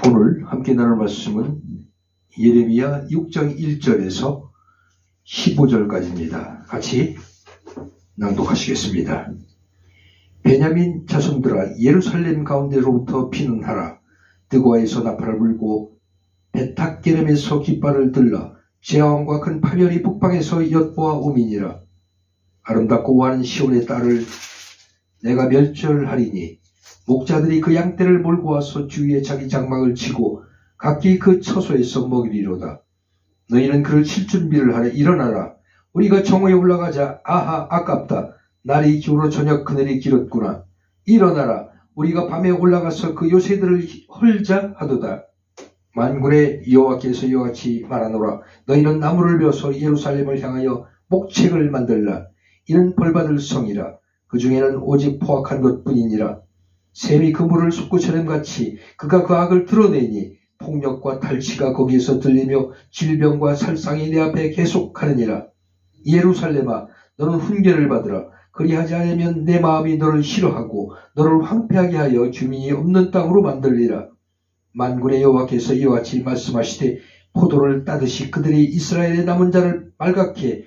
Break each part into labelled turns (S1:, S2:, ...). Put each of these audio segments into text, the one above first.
S1: 오늘 함께 나눌 말씀은 예레미야 6장 1절에서 15절까지입니다. 같이 낭독하시겠습니다. 베냐민 자손들아, 예루살렘 가운데로부터 피는하라. 드고아에서 나팔을 불고 베탁게렘에서 깃발을 들라. 제왕과 큰 파멸이 북방에서 엿보아 오미니라. 아름답고 우아한 시온의 딸을 내가 멸절하리니 목자들이 그 양떼를 몰고 와서 주위에 자기 장막을 치고 각기 그 처소에서 먹이리로다. 너희는 그를 칠 준비를 하라. 일어나라. 우리가 정오에 올라가자. 아하, 아깝다. 날이 기울어 저녁 그늘이 길었구나. 일어나라. 우리가 밤에 올라가서 그 요새들을 헐자 하도다. 만군의 여호와께서 이와 같이 말하노라. 너희는 나무를 베어서 예루살렘을 향하여 목책을 만들라. 이는 벌받을 성이라. 그 중에는 오직 포악한 것뿐이니라. 샘이 그 물을 솟구처럼같이 그가 그 악을 드러내니 폭력과 탈취가 거기에서 들리며 질병과 살상이 내 앞에 계속하느니라. 예루살렘아, 너는 훈계를 받으라. 그리하지 않으면 내 마음이 너를 싫어하고 너를 황폐하게 하여 주민이 없는 땅으로 만들리라. 만군의 여호와께서 이와 같이 말씀하시되 포도를 따듯이 그들이 이스라엘의 남은 자를 빨갛게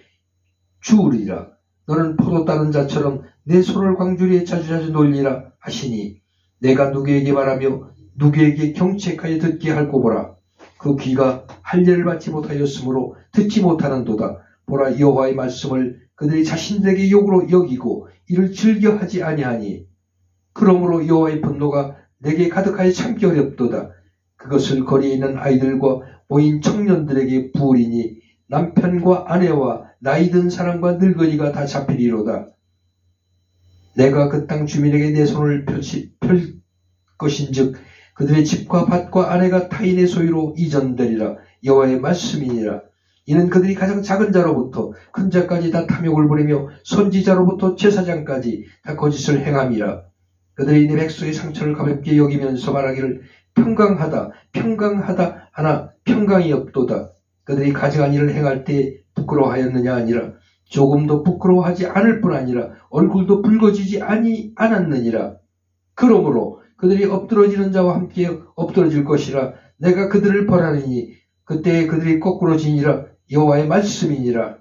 S1: 주우리라. 너는 포도 따는 자처럼 내 손을 광주리에 자주자주 놀리라 하시니 내가 누구에게 말하며 누구에게 경책하여 듣게 할꼬 보라. 그 귀가 할례를 받지 못하였으므로 듣지 못하는도다. 보라, 여호와의 말씀을 그들이 자신들에게 욕으로 여기고 이를 즐겨하지 아니하니 그러므로 여호와의 분노가 내게 가득하여 참기 어렵도다. 그것을 거리에 있는 아이들과 모인 청년들에게 부으리니 남편과 아내와 나이든 사람과 늙은이가 다 잡히리로다. 내가 그 땅 주민에게 내 손을 펼 것인즉 그들의 집과 밭과 아내가 타인의 소유로 이전되리라. 여호와의 말씀이니라. 이는 그들이 가장 작은 자로부터 큰 자까지 다 탐욕을 부리며 선지자로부터 제사장까지 다 거짓을 행함이라. 그들이 내 백성의 상처를 가볍게 여기면서 말하기를 평강하다 평강하다 하나 평강이 없도다. 그들이 가증한 일을 행할 때 부끄러워하였느냐 아니라 조금도 부끄러워하지 않을 뿐 아니라 얼굴도 붉어지지 않았느니라. 그러므로 그들이 엎드러지는 자와 함께 엎드러질 것이라. 내가 그들을 벌하리니 그때 그들이 거꾸러지니라. 여호와의 말씀이니라.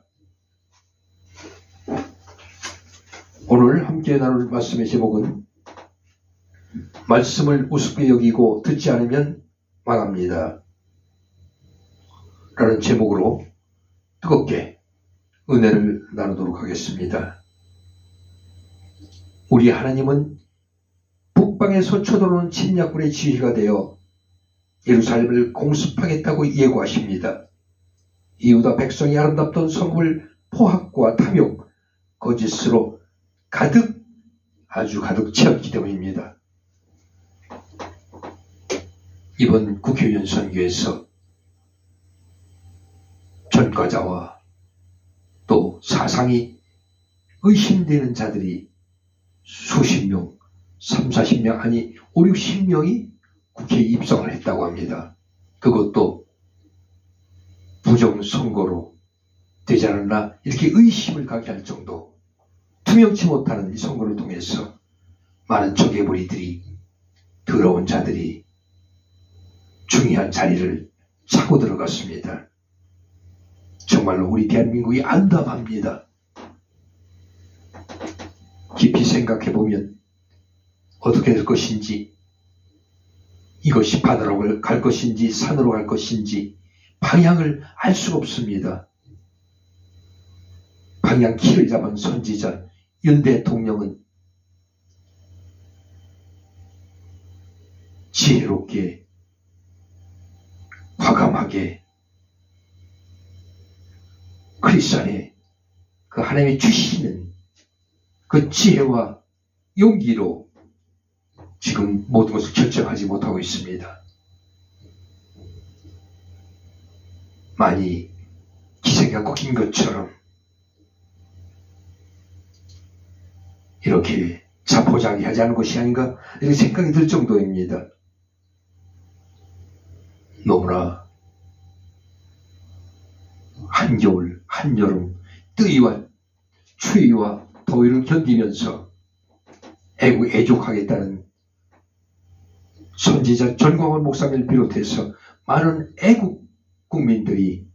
S1: 오늘 함께 나눌 말씀의 제목은 말씀을 우습게 여기고 듣지 않으면 망합니다 라는 제목으로 뜨겁게 은혜를 나누도록 하겠습니다. 우리 하나님은 북방에서 쳐들어오는 침략군의 지휘가 되어 예루살렘을 공습하겠다고 예고하십니다. 이유다 백성이 아름답던 성읍을 포악과 탐욕, 거짓으로 아주 가득 채웠기 때문입니다. 이번 국회의원 선거에서 전과자와 또 사상이 의심되는 자들이 수십 명, 30, 40명 아니 5, 60명이 국회에 입성을 했다고 합니다. 그것도 부정선거로 되지 않았나 이렇게 의심을 가게 할 정도 투명치 못하는 이 선거를 통해서 많은 조개부리들이 더러운 자들이 중요한 자리를 차고 들어갔습니다. 정말로 우리 대한민국이 안담합니다. 깊이 생각해보면 어떻게 될 것인지, 이것이 바다로 갈 것인지 산으로 갈 것인지 방향을 알 수가 없습니다. 방향키를 잡은 선지자 윤 대통령은 지혜롭게 과감하게 그리스도 안에 그 하나님이 주시는 그 지혜와 용기로 지금 모든 것을 결정하지 못하고 있습니다. 많이 기세가 꺾인 것처럼 이렇게 자포자기하지 않은 것이 아닌가 이렇게 생각이 들 정도입니다. 너무나 한겨울, 한여름, 뜨위와 추위와 더위를 견디면서 애족하겠다는 선지자 전광훈 목사님을 비롯해서 많은 애국 국민들이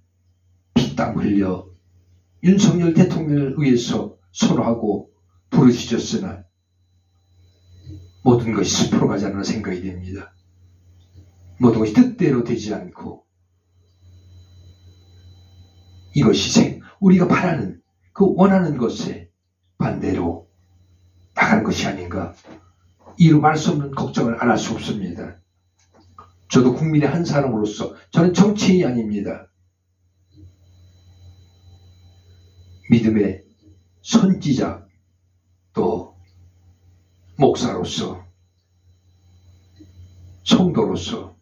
S1: 피땀 흘려 윤석열 대통령을 위해서 선호하고 부르짖었으나 모든 것이 숲으로 가지 않는 생각이 됩니다. 모든 것이 뜻대로 되지 않고 이것이 우리가 바라는 그 원하는 것에 반대로 나가는 것이 아닌가, 이루 말 수 없는 걱정을 안 할 수 없습니다. 저도 국민의 한 사람으로서 저는 정치인이 아닙니다. 믿음의 선지자 또 목사로서 성도로서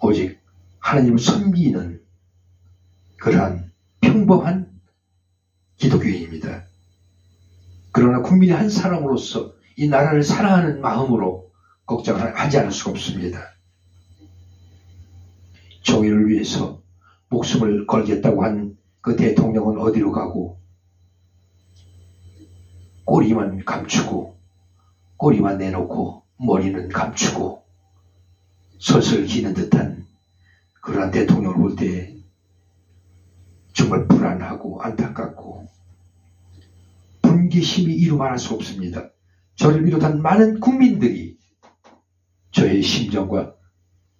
S1: 오직 하나님을 섬기는 그러한 평범한 기독교인입니다. 그러나 국민의 한 사람으로서 이 나라를 사랑하는 마음으로 걱정을 하지 않을 수가 없습니다. 정의를 위해서 목숨을 걸겠다고 한 그 대통령은 어디로 가고 꼬리만 감추고 꼬리만 내놓고 머리는 감추고 서슬 기는 듯한 그러한 대통령을 볼 때 정말 불안하고 안타깝고 분개심이 이루 말할 수 없습니다. 저를 비롯한 많은 국민들이 저의 심정과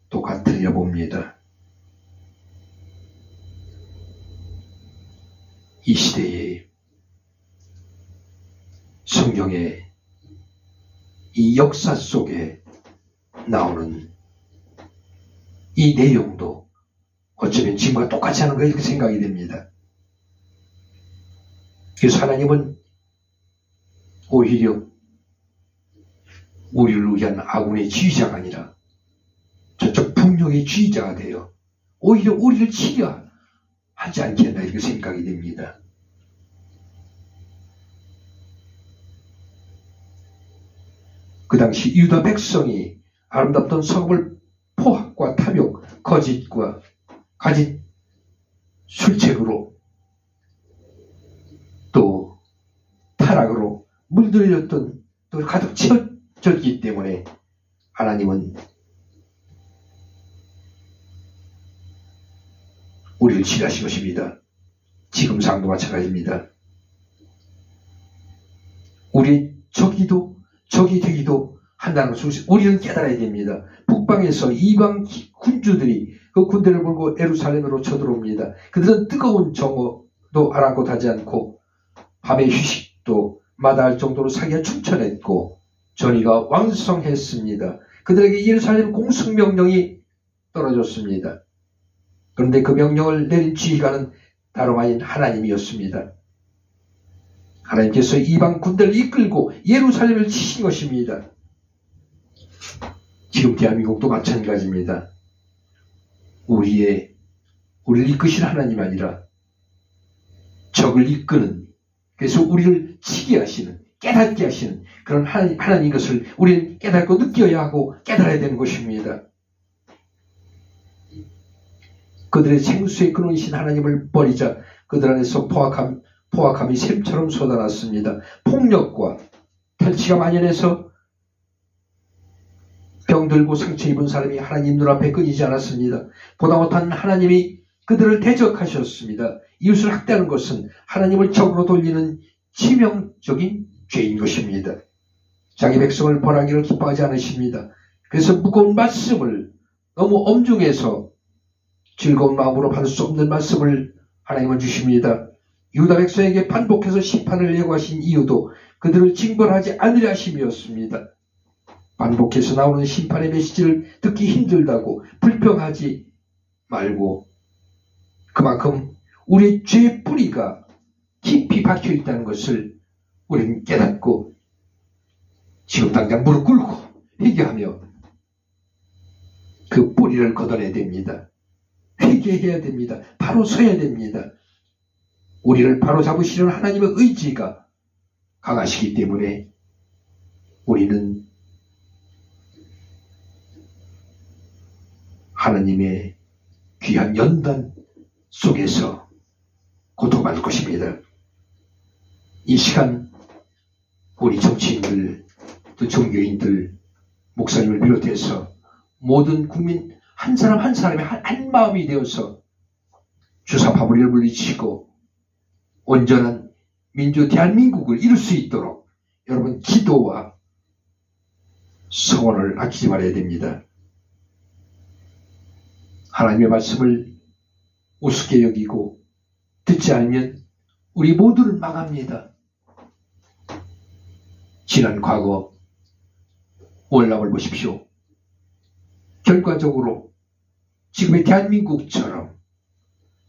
S1: 똑같으려 봅니다. 이 시대에 성경의 이 역사 속에 나오는 이 내용도 어쩌면 지금과 똑같지 않은가 이렇게 생각이 됩니다. 그래서 하나님은 오히려 우리를 위한 아군의 지휘자가 아니라 저쪽 북녘의 지휘자가 되어 오히려 우리를 치료하지 않겠나 이렇게 생각이 됩니다. 그 당시 유다 백성이 아름답던 성읍을 포악과 탐욕, 거짓과 가짓 술책으로 또 타락으로 물들였던 또 가득 채워졌기 때문에 하나님은 우리를 치료하신 것입니다. 지금 상도 마찬가지입니다. 우리 적이 되기도 한다는 것을 우리는 깨달아야 됩니다. 북방에서 이방 군주들이 그 군대를 몰고 예루살렘으로 쳐들어옵니다. 그들은 뜨거운 정오도 아랑곳하지 않고 밤의 휴식도 마다할 정도로 사기가 충천했고 전의가 왕성했습니다. 그들에게 예루살렘 공습 명령이 떨어졌습니다. 그런데 그 명령을 내린 지휘관은 다름 아닌 하나님이었습니다. 하나님께서 이방 군대를 이끌고 예루살렘을 치신 것입니다. 지금 대한민국도 마찬가지입니다. 우리를 이끄신 하나님 아니라 적을 이끄는, 그래서 우리를 치게 하시는, 깨닫게 하시는 그런 하나님 것을 우리는 깨닫고 느껴야 하고 깨달아야 되는 것입니다. 그들의 생수에 끊으신 하나님을 버리자 그들 안에서 포악함이 샘처럼 쏟아났습니다. 폭력과 탈취가 만연해서 병들고 상처 입은 사람이 하나님 눈앞에 끊이지 않았습니다. 보다 못한 하나님이 그들을 대적하셨습니다. 이웃을 학대하는 것은 하나님을 적으로 돌리는 치명적인 죄인 것입니다. 자기 백성을 벌하기를 기뻐하지 않으십니다. 그래서 무거운 말씀을 너무 엄중해서 즐거운 마음으로 받을 수 없는 말씀을 하나님은 주십니다. 유다 백성에게 반복해서 심판을 예고하신 이유도 그들을 징벌하지 않으려 하심이었습니다. 반복해서 나오는 심판의 메시지를 듣기 힘들다고 불평하지 말고 그만큼 우리의 죄의 뿌리가 깊이 박혀 있다는 것을 우리는 깨닫고 지금 당장 무릎 꿇고 회개하며 그 뿌리를 걷어내야 됩니다. 회개해야 됩니다. 바로 서야 됩니다. 우리를 바로 잡으시는 하나님의 의지가 강하시기 때문에 우리는 하나님의 귀한 연단 속에서 고통받을 것입니다. 이 시간 우리 정치인들 또 종교인들 목사님을 비롯해서 모든 국민 한 사람 한 사람이 한 마음이 되어서 주사 바보리를 물리치고 온전한 민주 대한민국을 이룰 수 있도록 여러분 기도와 성원을 아끼지 말아야 됩니다. 하나님의 말씀을 우습게 여기고 듣지 않으면 우리 모두는 망합니다. 지난 과거 월남을 보십시오. 결과적으로 지금의 대한민국처럼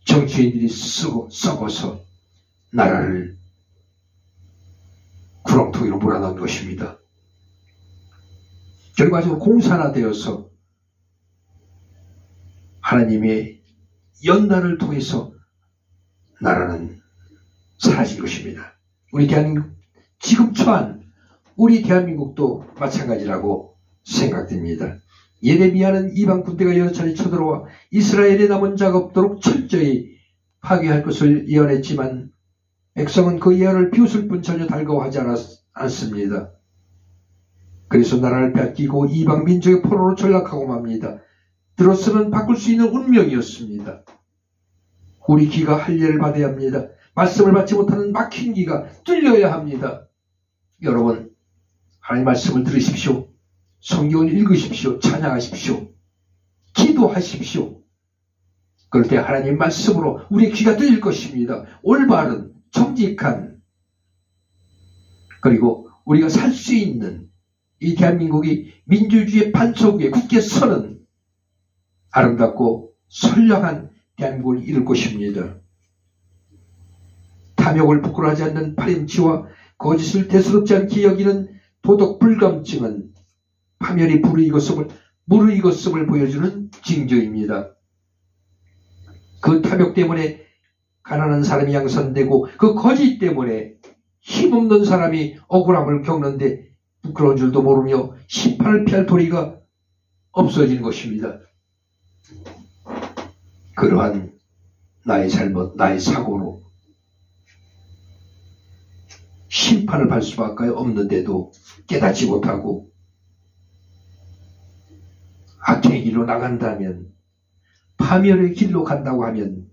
S1: 정치인들이 썩어서 나라를 구렁텅이로 몰아넣은 것입니다. 결과적으로 공산화되어서 하나님의 연단을 통해서 나라는 사라진 것입니다. 우리 대한민국 지금 처한 우리 대한민국도 마찬가지라고 생각됩니다. 예레미야는 이방 군대가 여러 차례 쳐들어와 이스라엘에 남은 자가 없도록 철저히 파괴할 것을 예언했지만 백성은 그 예언을 비웃을 뿐 전혀 달가워하지 않습니다. 그래서 나라를 뺏기고 이방 민족의 포로로 전락하고 맙니다. 들었으면 바꿀 수 있는 운명이었습니다. 우리 귀가 할례를 받아야 합니다. 말씀을 받지 못하는 막힌 귀가 뚫려야 합니다. 여러분, 하나님 말씀을 들으십시오. 성경을 읽으십시오. 찬양하십시오. 기도하십시오. 그럴 때 하나님 말씀으로 우리의 귀가 뚫릴 것입니다. 올바른, 정직한, 그리고 우리가 살 수 있는 이 대한민국이 민주주의의 반석 위에 굳게 서는 아름답고 선량한 대한민국을 이룰 것입니다. 탐욕을 부끄러워하지 않는 파렴치와 거짓을 대수롭지 않게 여기는 도덕 불감증은 파멸이 무르익었음을 보여주는 징조입니다. 그 탐욕 때문에 가난한 사람이 양산되고 그 거짓 때문에 힘없는 사람이 억울함을 겪는데 부끄러운 줄도 모르며 심판을 피할 도리가 없어진 것입니다. 그러한 나의 잘못, 나의 사고로 심판을 받을 수밖에 없는데도 깨닫지 못하고 악의 길로 나간다면, 파멸의 길로 간다고 하면,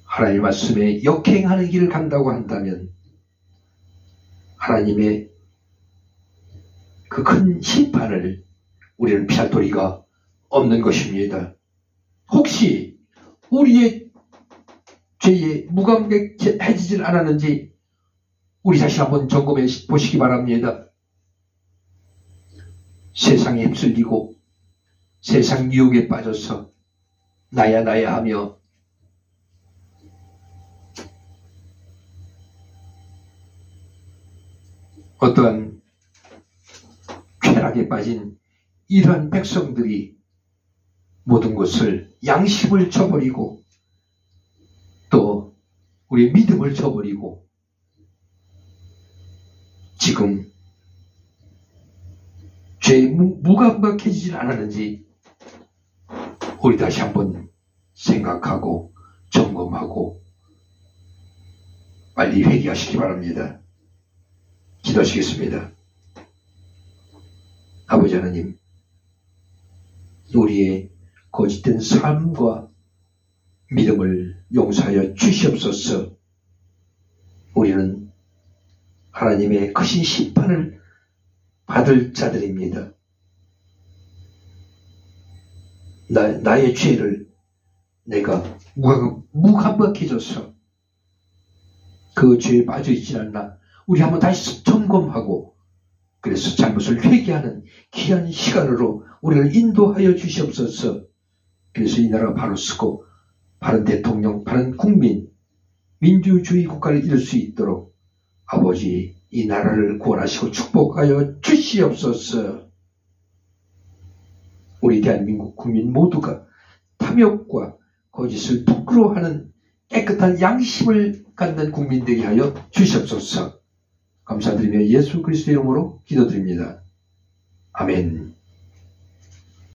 S1: 하나님의 말씀에 역행하는 길을 간다고 한다면 하나님의 그 큰 심판을 우리는 피할 도리가 없는 것입니다. 혹시 우리의 죄에 무감각해지질 않았는지 우리 자신 한번 점검해 보시기 바랍니다. 세상에 휩쓸리고 세상 유혹에 빠져서 나야 하며 어떠한 쾌락에 빠진 이러한 백성들이 모든 것을 양심을 저버리고 또 우리의 믿음을 저버리고 지금 죄에 무감각해지질 않았는지 우리 다시 한번 생각하고 점검하고 빨리 회개하시기 바랍니다. 기도하시겠습니다. 아버지 하나님, 우리의 거짓된 삶과 믿음을 용서하여 주시옵소서. 우리는 하나님의 크신 심판을 받을 자들입니다. 나의 죄를 내가 무감각해져서 그 죄에 빠져있지 않나 우리 한번 다시 점검하고 그래서 잘못을 회개하는 귀한 시간으로 우리를 인도하여 주시옵소서. 그래서 이 나라가 바로 서고 바른 대통령, 바른 국민, 민주주의 국가를 이룰 수 있도록 아버지 이 나라를 구원하시고 축복하여 주시옵소서. 우리 대한민국 국민 모두가 탐욕과 거짓을 부끄러워하는 깨끗한 양심을 갖는 국민되게 하여 주시옵소서. 감사드리며 예수 그리스도의 이름으로 기도드립니다. 아멘.